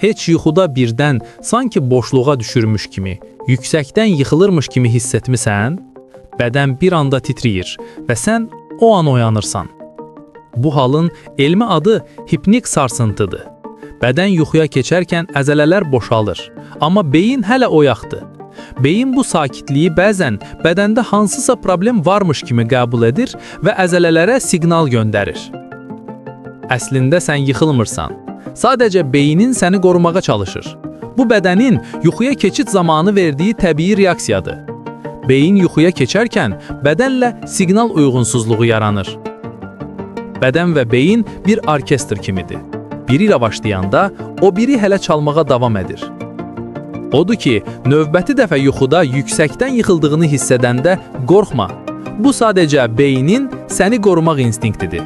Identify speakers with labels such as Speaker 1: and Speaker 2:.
Speaker 1: heç yuxuda birdən sanki boşluğa düşürmüş kimi, yüksəkdən yıxılırmış kimi hiss etmisən? Bədən bir anda titrəyir və sən o an oyanırsan. Bu halın elmi adı hipnik sarsıntıdır. Bədən yuxuya keçərkən əzələlər boşalır, amma beyin hələ oyaqdır. Beyin bu sakitliyi bəzən bədəndə hansısa problem varmış kimi qəbul edir və əzələlərə siqnal göndərir. Əslində sən yıxılmırsan. Sadəcə beynin səni qorumağa çalışır. Bu bədənin yuxuya keçid zamanı verdiyi təbii reaksiyadır. Beyin yuxuya keçərkən bədənlə siqnal uyğunsuzluğu yaranır. Bədən və beyin bir orkestr kimidir. Biri ilə başlayanda, o biri hələ çalmağa davam edir. Odur ki, növbəti dəfə yuxuda yüksəkdən yıxıldığını hiss edəndə qorxma. Bu sadəcə beynin səni qorumaq instinktidir.